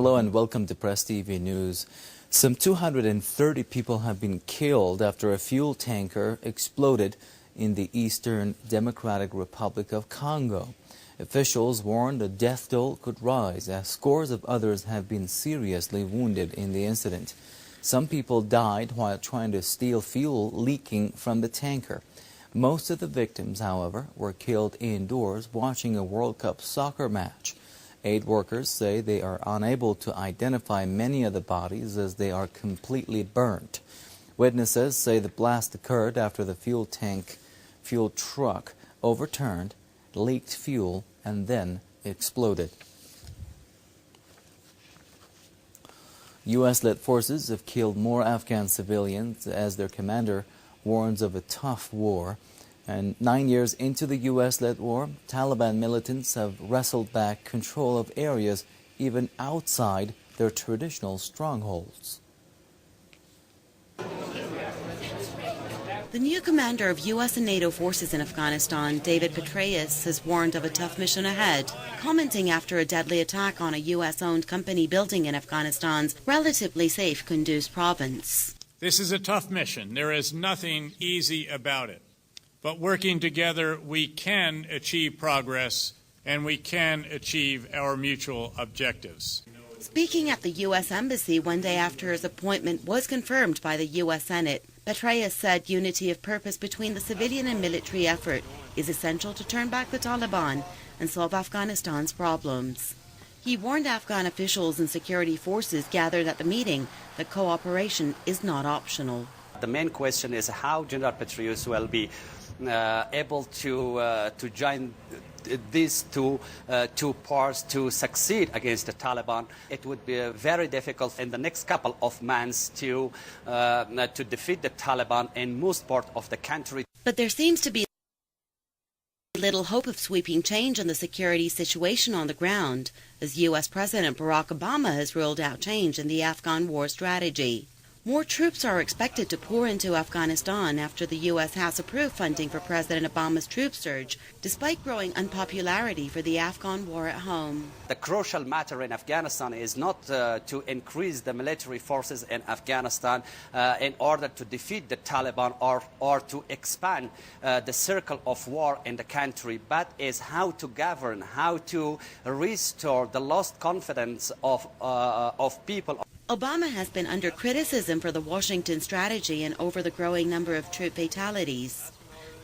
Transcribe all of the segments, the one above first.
Hello and welcome to Press TV News. Some 230 people have been killed after a fuel tanker exploded in the Eastern Democratic Republic of Congo. Officials warned the death toll could rise as scores of others have been seriously wounded in the incident. Some people died while trying to steal fuel leaking from the tanker. Most of the victims, however, were killed indoors watching a World Cup soccer match. Aid workers say they are unable to identify many of the bodies as they are completely burnt. Witnesses say the blast occurred after the fuel truck overturned, leaked fuel, and then exploded. U.S.-led forces have killed more Afghan civilians as their commander warns of a tough war. And 9 years into the U.S.-led war, Taliban militants have wrestled back control of areas even outside their traditional strongholds. The new commander of U.S. and NATO forces in Afghanistan, David Petraeus, has warned of a tough mission ahead, commenting after a deadly attack on a U.S.-owned company building in Afghanistan's relatively safe Kunduz province. This is a tough mission. There is nothing easy about it. But working together, we can achieve progress and we can achieve our mutual objectives. Speaking at the U.S. Embassy one day after his appointment was confirmed by the U.S. Senate, Petraeus said unity of purpose between the civilian and military effort is essential to turn back the Taliban and solve Afghanistan's problems. He warned Afghan officials and security forces gathered at the meeting that cooperation is not optional. The main question is how General Petraeus will be able to join these two parts to succeed against the Taliban. It would be very difficult in the next couple of months to defeat the Taliban in most part of the country. But there seems to be little hope of sweeping change in the security situation on the ground, as U.S. President Barack Obama has ruled out change in the Afghan war strategy. More troops are expected to pour into Afghanistan after the U.S. has approved funding for President Obama's troop surge, despite growing unpopularity for the Afghan war at home. The crucial matter in Afghanistan is not to increase the military forces in Afghanistan in order to defeat the Taliban or to expand the circle of war in the country, but is how to govern, how to restore the lost confidence of people. Obama has been under criticism for the Washington strategy and over the growing number of troop fatalities.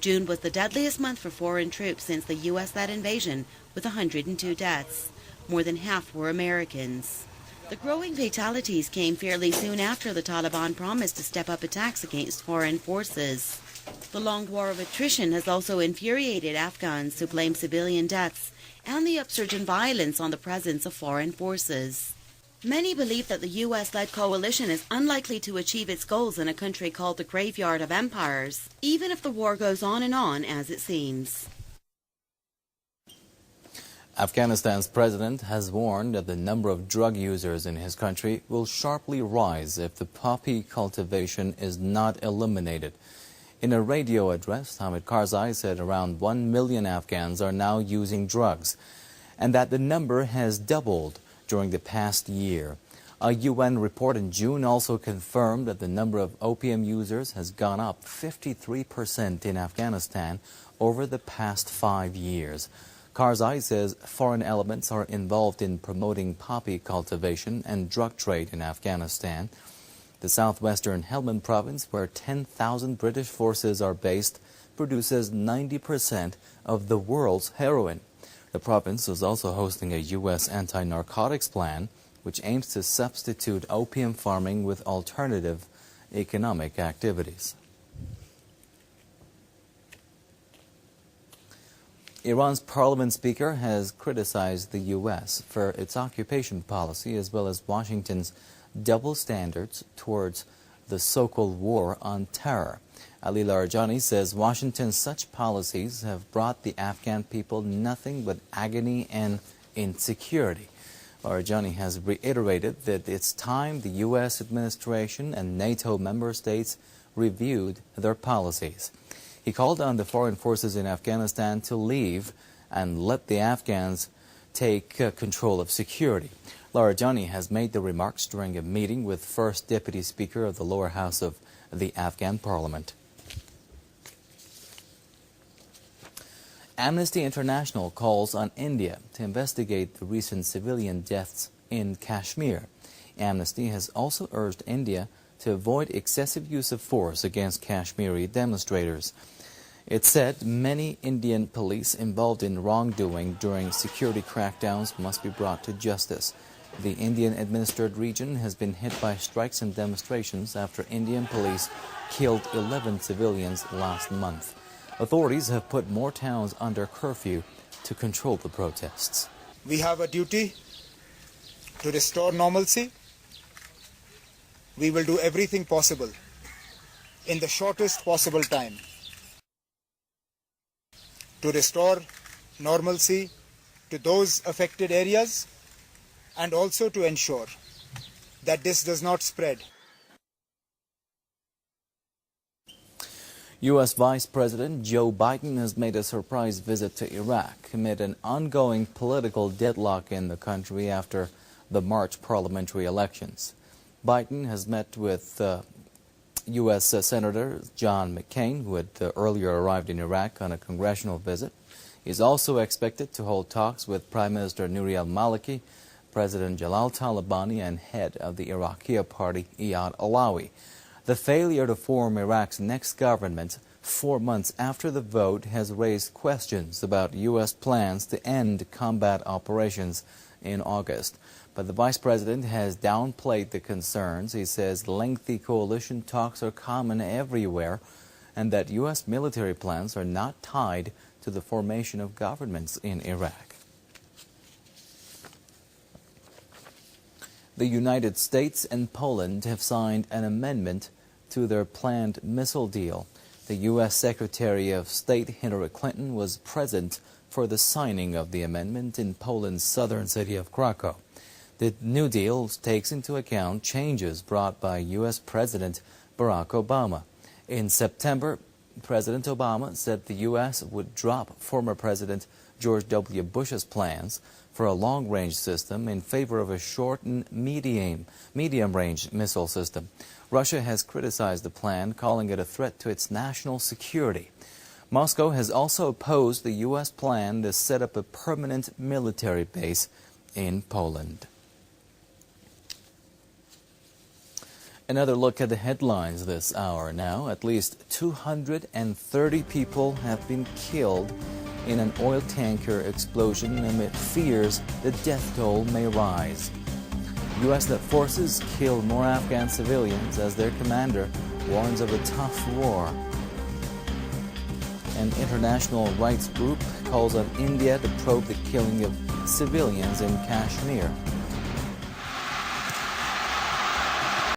June was the deadliest month for foreign troops since the U.S.-led invasion, with 102 deaths. More than half were Americans. The growing fatalities came fairly soon after the Taliban promised to step up attacks against foreign forces. The long war of attrition has also infuriated Afghans who blame civilian deaths and the upsurge in violence on the presence of foreign forces. Many believe that the U.S.-led coalition is unlikely to achieve its goals in a country called the graveyard of empires, even if the war goes on as it seems. Afghanistan's president has warned that the number of drug users in his country will sharply rise if the poppy cultivation is not eliminated. In a radio address, Hamid Karzai said around 1 million Afghans are now using drugs, and that the number has doubled during the past year. A UN report in June also confirmed that the number of opium users has gone up 53% in Afghanistan over the past 5 years. Karzai says foreign elements are involved in promoting poppy cultivation and drug trade in Afghanistan. The southwestern Helmand province, where 10,000 British forces are based, produces 90% of the world's heroin. The province is also hosting a U.S. anti-narcotics plan, which aims to substitute opium farming with alternative economic activities. Iran's parliament speaker has criticized the U.S. for its occupation policy as well as Washington's double standards towards the so-called war on terror. Ali Larijani says Washington's such policies have brought the Afghan people nothing but agony and insecurity. Larijani has reiterated that it's time the U.S. administration and NATO member states reviewed their policies. He called on the foreign forces in Afghanistan to leave and let the Afghans take control of security. Larijani has made the remarks during a meeting with First Deputy Speaker of the lower house of the Afghan Parliament. Amnesty International calls on India to investigate the recent civilian deaths in Kashmir. Amnesty has also urged India to avoid excessive use of force against Kashmiri demonstrators. It said many Indian police involved in wrongdoing during security crackdowns must be brought to justice. The Indian-administered region has been hit by strikes and demonstrations after Indian police killed 11 civilians last month. Authorities have put more towns under curfew to control the protests. We have a duty to restore normalcy. We will do everything possible in the shortest possible time to restore normalcy to those affected areas and also to ensure that this does not spread. U.S. Vice President Joe Biden has made a surprise visit to Iraq amid an ongoing political deadlock in the country after the March parliamentary elections. Biden has met with U.S. Senator John McCain, who had earlier arrived in Iraq on a congressional visit. He is also expected to hold talks with Prime Minister Nouri al-Maliki, President Jalal Talabani, and head of the Iraqi party, Iyad Alawi. The failure to form Iraq's next government 4 months after the vote has raised questions about U.S. plans to end combat operations in August. But the vice president has downplayed the concerns. He says lengthy coalition talks are common everywhere and that U.S. military plans are not tied to the formation of governments in Iraq. The United States and Poland have signed an amendment to their planned missile deal. The U.S. Secretary of State Hillary Clinton was present for the signing of the amendment in Poland's southern city of Krakow. The new deal takes into account changes brought by U.S. President Barack Obama. In September, President Obama said the U.S. would drop former President George W. Bush's plans for a long-range system in favor of a short and medium-range missile system. Russia has criticized the plan, calling it a threat to its national security. Moscow has also opposed the U.S. plan to set up a permanent military base in Poland. Another look at the headlines this hour now. At least 230 people have been killed in an oil tanker explosion amid fears the death toll may rise. U.S.-led forces killed more Afghan civilians as their commander warns of a tough war. An international rights group calls on India to probe the killing of civilians in Kashmir.